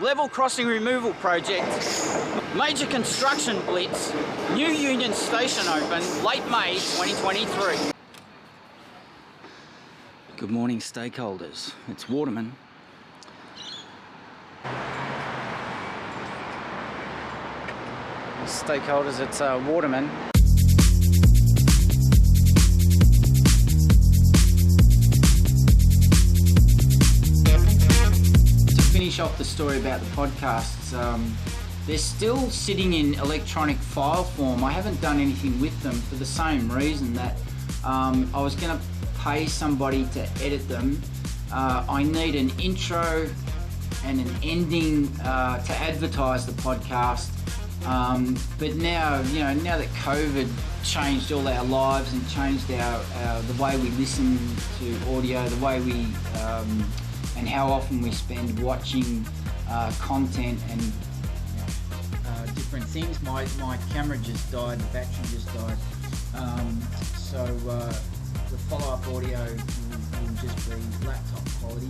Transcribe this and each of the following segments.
level crossing removal project, major construction blitz, new Union Station open, late May 2023. Good morning, stakeholders. It's Waterman. Stakeholders, it's Waterman. Finish off the story about the podcasts. They're still sitting in electronic file form. I haven't done anything with them for the same reason that I was going to pay somebody to edit them. I need an intro and an ending to advertise the podcast. But now, now that COVID changed all our lives and changed our the way we listen to audio, the way we and how often we spend watching content and different things. My camera just died, the battery just died. So the follow-up audio will just be laptop quality.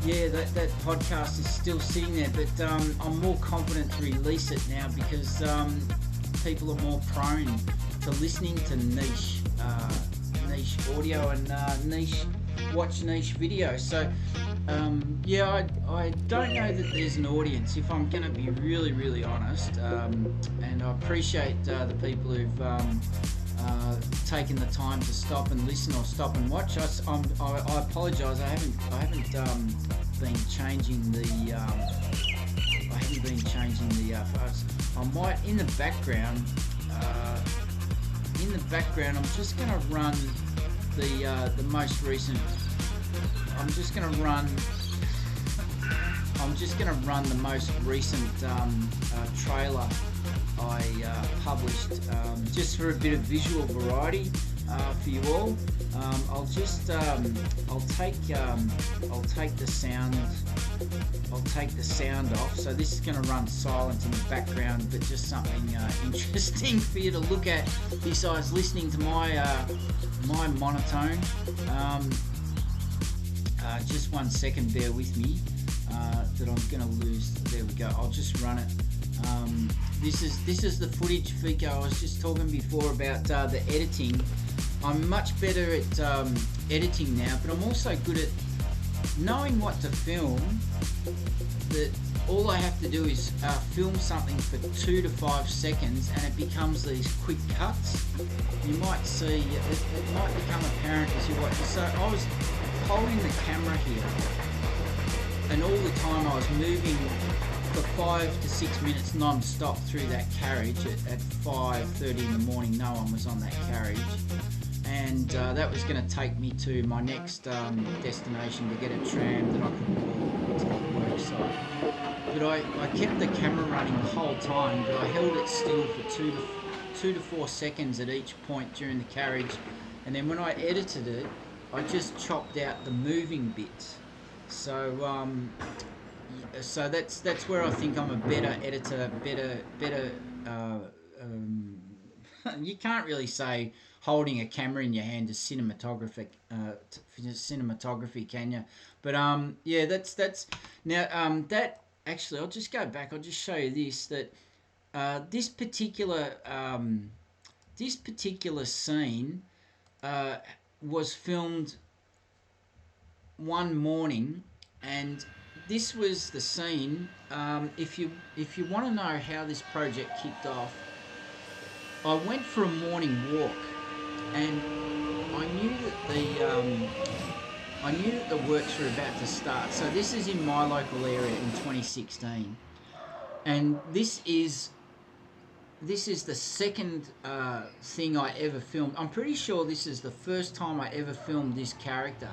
Yeah, that podcast is still sitting there, but I'm more confident to release it now because people are more prone to listening to niche audio and watch niche video. So yeah, I don't know that there's an audience, if I'm going to be really, really honest, and I appreciate the people who've taken the time to stop and listen or stop and watch. I apologise. I haven't been changing the. I might in the background. I'm just going to run the most recent. I'm just going to run the most recent trailer I published, just for a bit of visual variety for you all. I'll take the sound off. So this is going to run silent in the background, but just something interesting for you to look at besides listening to my monotone. Just 1 second, bear with me. That I'm going to lose. There we go. I'll just run it. This is the footage, Fico. I was just talking before about the editing. I'm much better at editing now, but I'm also good at knowing what to film. That all I have to do is film something for 2 to 5 seconds, and it becomes these quick cuts. You might see it might become apparent as you watch it. So I was holding the camera here, and all the time I was moving for 5 to 6 minutes non-stop through that carriage at 5:30 in the morning. No one was on that carriage, and that was going to take me to my next destination to get a tram that I could walk to the work site. But I kept the camera running the whole time, but I held it still for 2 to 4 seconds at each point during the carriage, and then when I edited it, I just chopped out the moving bits. So so that's where I think I'm a better editor, better. You can't really say holding a camera in your hand is cinematography, can you? But yeah, that's now that actually I'll just go back. I'll just show you this this particular scene was filmed one morning, and this was the scene. If you want to know how this project kicked off, I went for a morning walk, and I knew that the works were about to start. So this is in my local area in 2016, and this is the second thing I ever filmed. I'm pretty sure this is the first time I ever filmed this character.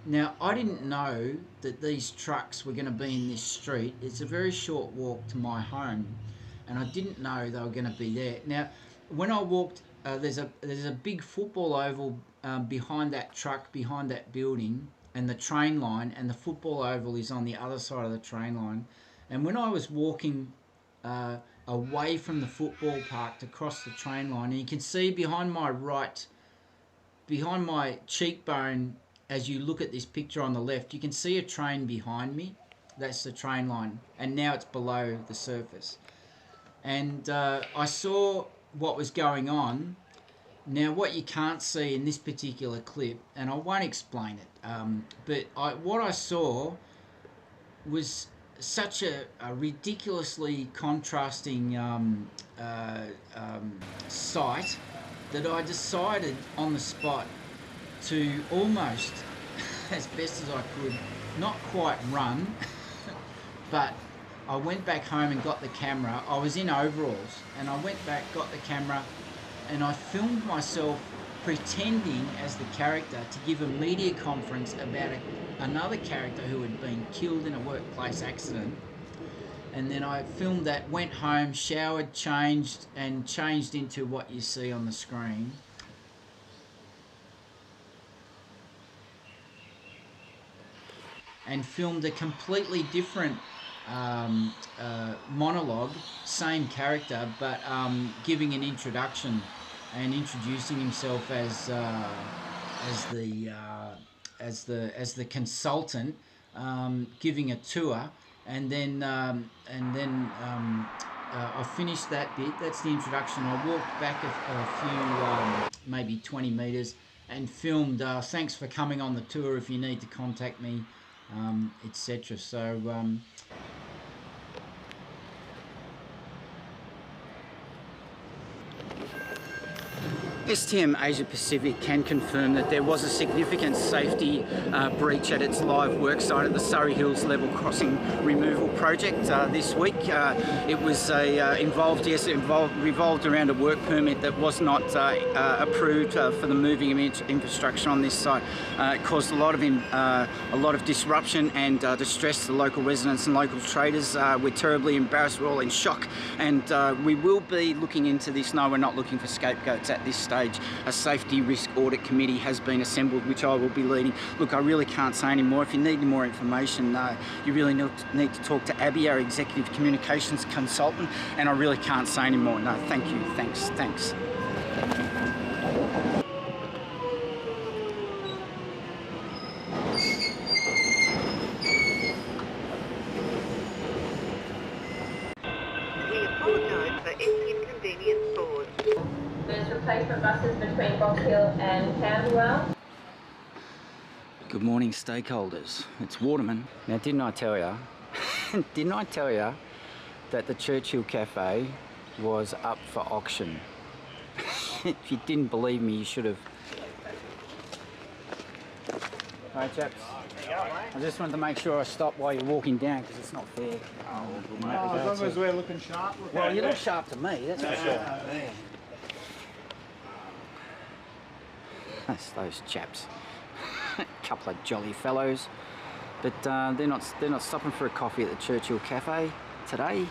Now, I didn't know that these trucks were going to be in this street. It's a very short walk to my home, and I didn't know they were going to be there. Now, when I walked, there's a big football oval behind that truck, behind that building, and the train line, and the football oval is on the other side of the train line. And when I was walking away from the football park to cross the train line, and you can see behind my cheekbone, as you look at this picture on the left, you can see a train behind me. That's the train line, and now it's below the surface. And I saw what was going on. Now, what you can't see in this particular clip, and I won't explain it, but what I saw was such a ridiculously contrasting sight that I decided on the spot to almost, as best as I could, not quite run, but I went back home and got the camera. I was in overalls, and I went back, got the camera, and I filmed myself pretending as the character to give a media conference about another character who had been killed in a workplace accident. And then I filmed that, went home, showered, changed into what you see on the screen. And filmed a completely different monologue, same character, but giving an introduction and introducing himself as the consultant, giving a tour, and then I finished that bit. That's the introduction. I walked back a few, maybe 20 meters, and filmed. Thanks for coming on the tour. If you need to contact me, etc. So. STM Asia Pacific can confirm that there was a significant safety breach at its live worksite at the Surrey Hills Level Crossing Removal Project this week. It was revolved around a work permit that was not approved for the moving of infrastructure on this site. It caused a lot of disruption and distress to the local residents and local traders. We're terribly embarrassed. We're all in shock, and we will be looking into this. No, we're not looking for scapegoats at this stage. A safety risk audit committee has been assembled, which I will be leading. Look, I really can't say any more. If you need more information, you really need to talk to Abby, our executive communications consultant, and I really can't say any more. No, thank you. Thanks. We apologise for any inconvenience caused. There's replacement buses between Box Hill and Camberwell. Good morning, stakeholders. It's Waterman. Now, didn't I tell you that the Churchill Cafe was up for auction? If you didn't believe me, you should have. Hi, chaps. I just wanted to make sure I stop while you're walking down, because it's not fair. As long as we're looking sharp. Well, you look sharp to me, that's for sure. Yeah. That's those chaps. A couple of jolly fellows, but they're not stopping for a coffee at the Churchill Cafe today.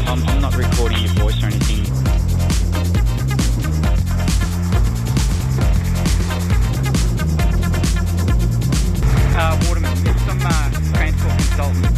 I'm not recording your voice or anything. Waterman, some transport consultant.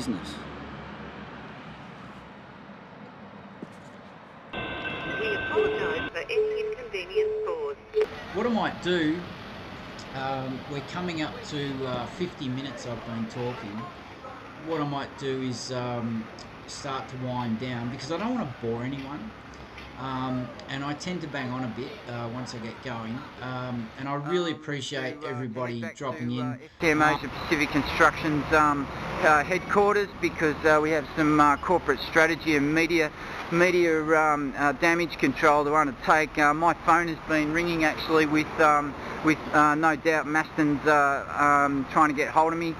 business. We apologise for any inconvenience caused. What I might do, we're coming up to 50 minutes I've been talking. What I might do is start to wind down, because I don't want to bore anyone. And I tend to bang on a bit once I get going, and I really appreciate everybody dropping in. FTMO's Pacific Construction's headquarters, because we have some corporate strategy and media damage control to undertake. My phone has been ringing actually with no doubt Maston's trying to get hold of me.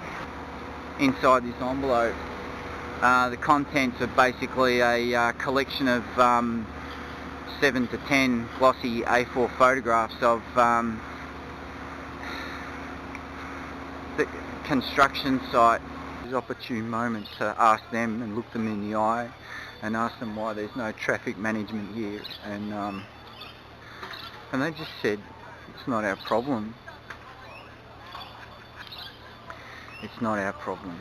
Inside this envelope, the contents are basically a collection of 7 to 10 glossy A4 photographs of the construction site. It's an opportune moment to ask them and look them in the eye and ask them why there's no traffic management here, and they just said it's not our problem. It's not our problem.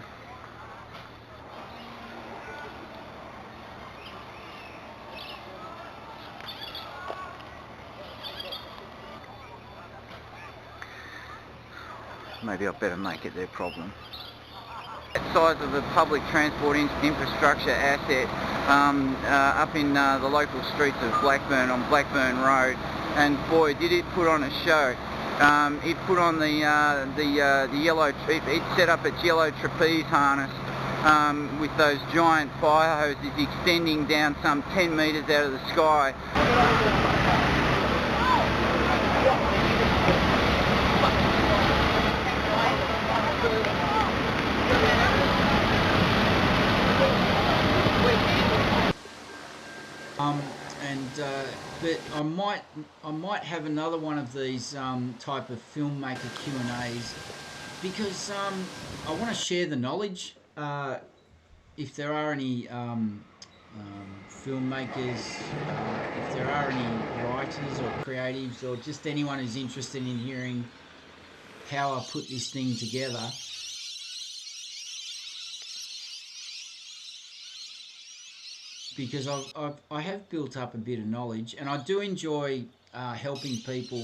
Maybe I'd better make it their problem. That size of the public transport infrastructure asset up in the local streets of Blackburn, on Blackburn Road, and boy did it put on a show. It put on the yellow, it set up its yellow trapeze harness with those giant fire hoses extending down some 10 metres out of the sky. But I might have another one of these type of filmmaker Q&As, because I want to share the knowledge. If there are any filmmakers, if there are any writers or creatives, or just anyone who's interested in hearing how I put this thing together, because I have built up a bit of knowledge, and I do enjoy helping people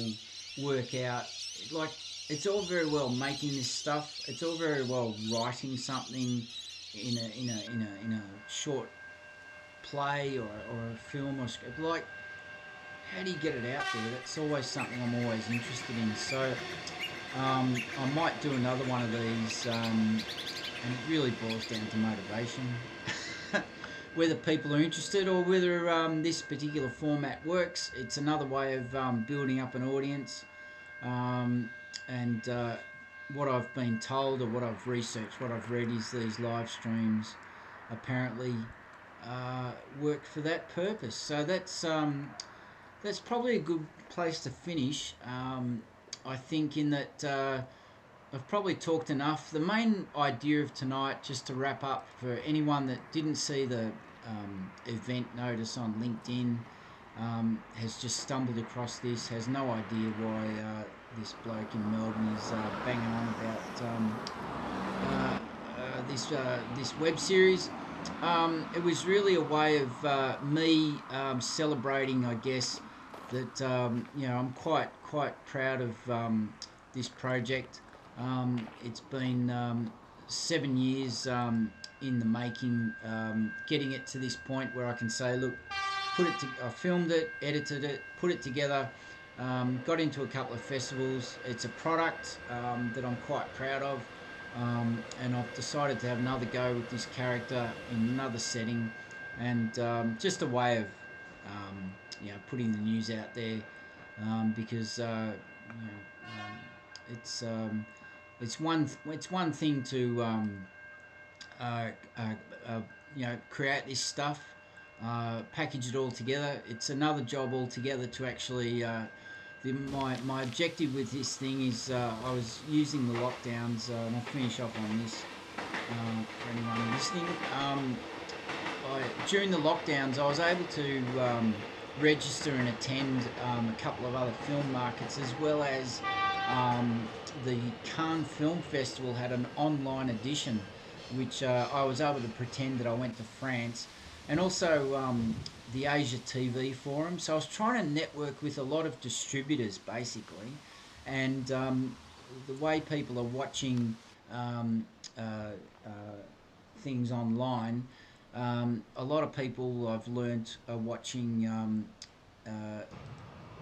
work out. Like, it's all very well making this stuff. It's all very well writing something in a short play or a film or script. Like, how do you get it out there? That's always something I'm always interested in. So I might do another one of these, and it really boils down to motivation. Whether people are interested or whether this particular format works, it's another way of building up an audience. And what I've been told, or what I've researched, what I've read, is these live streams apparently work for that purpose. So that's probably a good place to finish. I think in that I've probably talked enough. The main idea of tonight, just to wrap up, for anyone that didn't see the event notice on LinkedIn, has just stumbled across this, has no idea why this bloke in Melbourne is banging on about this web series. It was really a way of me celebrating, I guess, that I'm quite proud of this project. It's been 7 years in the making, getting it to this point where I can say, look, I filmed it, edited it, put it together, got into a couple of festivals. It's a product that I'm quite proud of, and I've decided to have another go with this character in another setting, and just a way of putting the news out there, because it's one thing to create this stuff, package it all together. It's another job altogether to actually. My objective with this thing is I was using the lockdowns, and I'll finish off on this for anyone listening. During the lockdowns, I was able to register and attend a couple of other film markets, as well as the Cannes Film Festival had an online edition which I was able to pretend that I went to France, and also the Asia TV forum. So I was trying to network with a lot of distributors basically, and the way people are watching things online, a lot of people I've learnt are watching,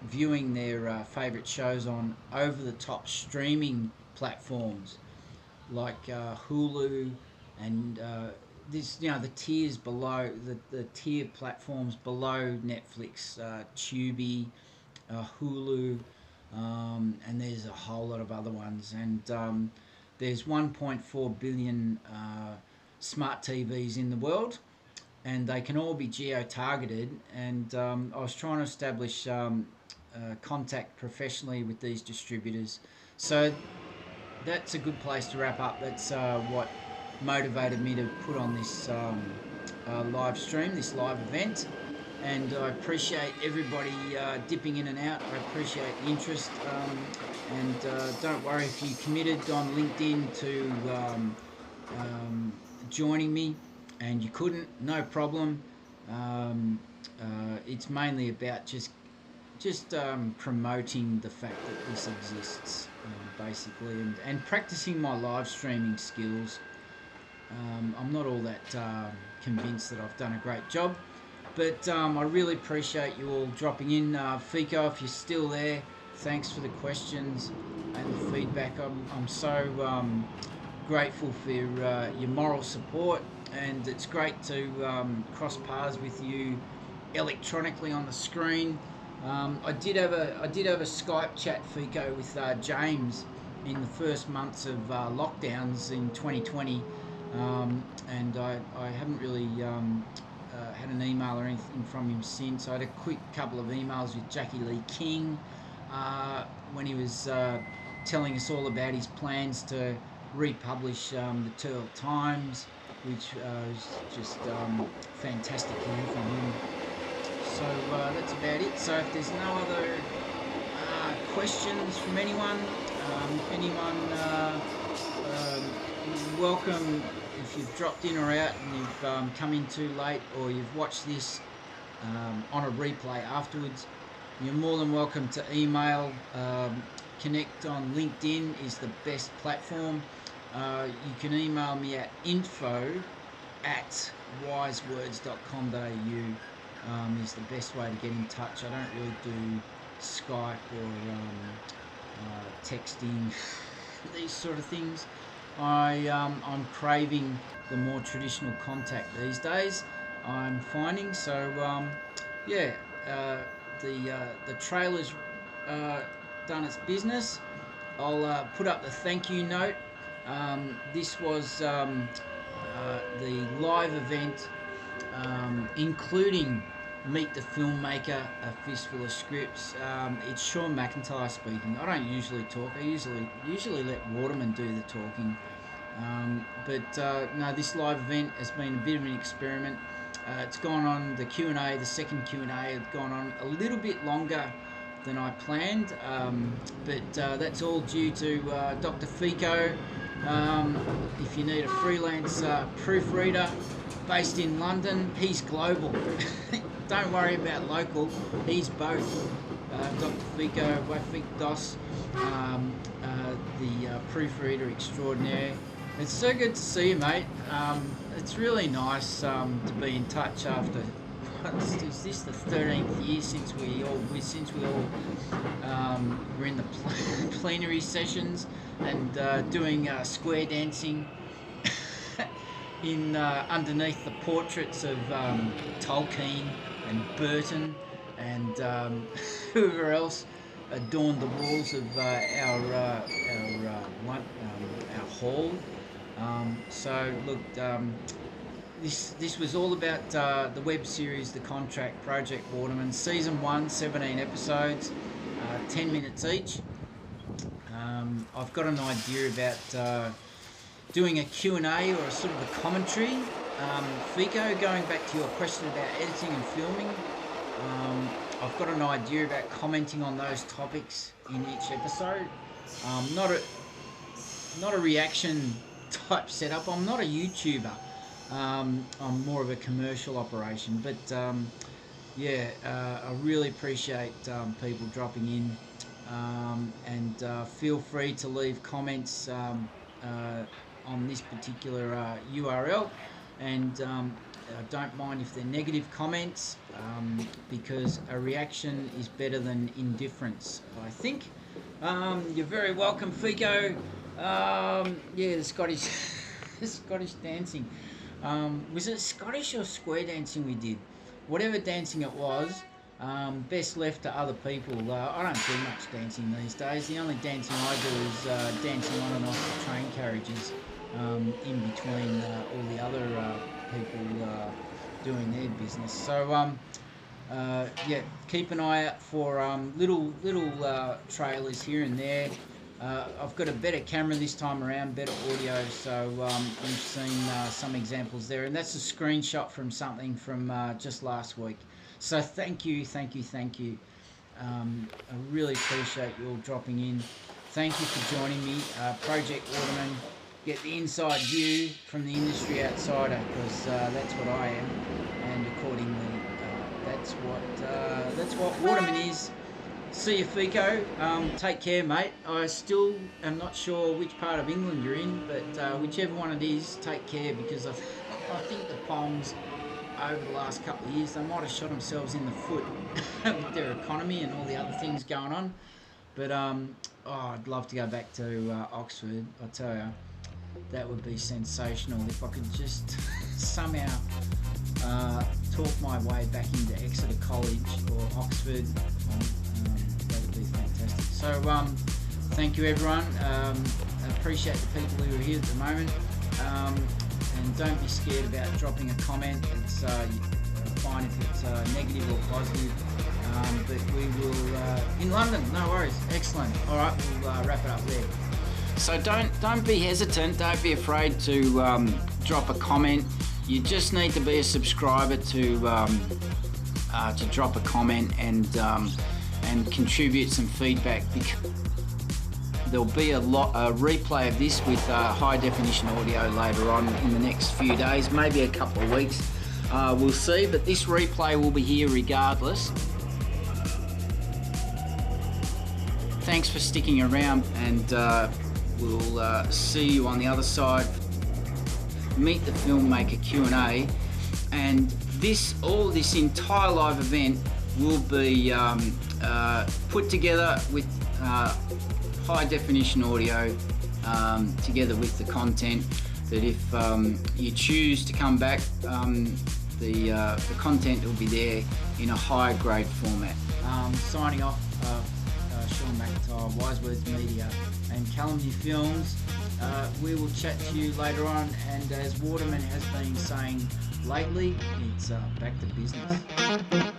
viewing their favourite shows on over-the-top streaming platforms like Hulu and this, the tiers below, the tier platforms below Netflix, Tubi, Hulu, and there's a whole lot of other ones. And there's 1.4 billion smart TVs in the world, and they can all be geo-targeted. And I was trying to establish contact professionally with these distributors. So that's a good place to wrap up. That's what motivated me to put on this live stream, this live event. And I appreciate everybody dipping in and out. I appreciate the interest. And don't worry if you committed on LinkedIn to joining me and you couldn't, no problem. It's mainly about just promoting the fact that this exists, basically, and practicing my live streaming skills. I'm not all that convinced that I've done a great job, but I really appreciate you all dropping in. Fico, if you're still there, thanks for the questions and the feedback. I'm so grateful for your moral support, and it's great to cross paths with you electronically on the screen. I did have a Skype chat, Fico, with James in the first months of lockdowns in 2020, and I haven't really had an email or anything from him since. I had a quick couple of emails with Jackie Lee King when he was telling us all about his plans to republish the Turtle Times, which was just fantastic to hear from him. So that's about it. So if there's no other questions from anyone, welcome. If you've dropped in or out and you've come in too late, or you've watched this on a replay afterwards, you're more than welcome to email. Connect on LinkedIn is the best platform. You can email me at info@wisewords.com.au. Is the best way to get in touch. I don't really do Skype or texting, these sort of things. I'm craving the more traditional contact these days, I'm finding. So the trailer's done its business. I'll put up the thank you note. This was the live event, including Meet the Filmmaker, A Fistful of Scipts. It's Sean McIntyre speaking. I don't usually talk. I usually let Waterman do the talking. No, this live event has been a bit of an experiment. It's gone on, the Q&A, the second Q&A had gone on a little bit longer than I planned, but that's all due to Dr. Fico. If you need a freelance proofreader based in London, he's global. Don't worry about local, he's both. Dr. Fico, Wafik Dos, the proofreader extraordinaire. It's so good to see you, mate. It's really nice to be in touch after, is this the 13th year since we all were in the plenary sessions and doing square dancing in underneath the portraits of Tolkien and Burton and whoever else adorned the walls of our hall. So look, this was all about the web series, The Contract, Project Waterman, Season 1, 17 episodes, 10 minutes each. I've got an idea about doing a Q&A or a sort of a commentary. Fico, going back to your question about editing and filming, I've got an idea about commenting on those topics in each episode. Not a reaction type setup. I'm not a YouTuber. I'm more of a commercial operation, but yeah, I really appreciate people dropping in, and feel free to leave comments on this particular URL, and don't mind if they're negative comments, because a reaction is better than indifference, I think. You're very welcome, Fico. Yeah, the Scottish Scottish dancing. Was it Scottish or square dancing we did? Whatever dancing it was, best left to other people. I don't do much dancing these days. The only dancing I do is dancing on and off the train carriages, in between all the other people doing their business. So yeah, keep an eye out for little trailers here and there. I've got a better camera this time around, better audio, so you've seen some examples there, and that's a screenshot from something from just last week. So thank you. I really appreciate you all dropping in. Thank you for joining me. Project Waterman, get the inside view from the industry outsider, because that's what I am, and accordingly, that's what Waterman is. See you, Fico. Take care, mate. I still am not sure which part of England you're in, but whichever one it is, take care, because I think the Pongs, over the last couple of years, they might have shot themselves in the foot with their economy and all the other things going on. But oh, I'd love to go back to Oxford. I tell you, that would be sensational if I could just somehow talk my way back into Exeter College or Oxford. That would be fantastic. So thank you, everyone. I appreciate the people who are here at the moment, and don't be scared about dropping a comment. It's fine if it's negative or positive, but we will in London. No worries. Excellent. All right, we'll wrap it up there. So don't be hesitant. Don't be afraid to drop a comment. You just need to be a subscriber to drop a comment and contribute some feedback, because there'll be a replay of this with high definition audio later on in the next few days, maybe a couple of weeks. We'll see, but this replay will be here regardless. Thanks for sticking around, and we'll see you on the other side. Meet the Filmmaker Q&A, and all this entire live event will be put together with high definition audio, together with the content, that if you choose to come back, the content will be there in a higher grade format. Signing off, Sean McIntyre, Wise Words Media and Calamity Films. We will chat to you later on, and as Waterman has been saying lately, it's back to business.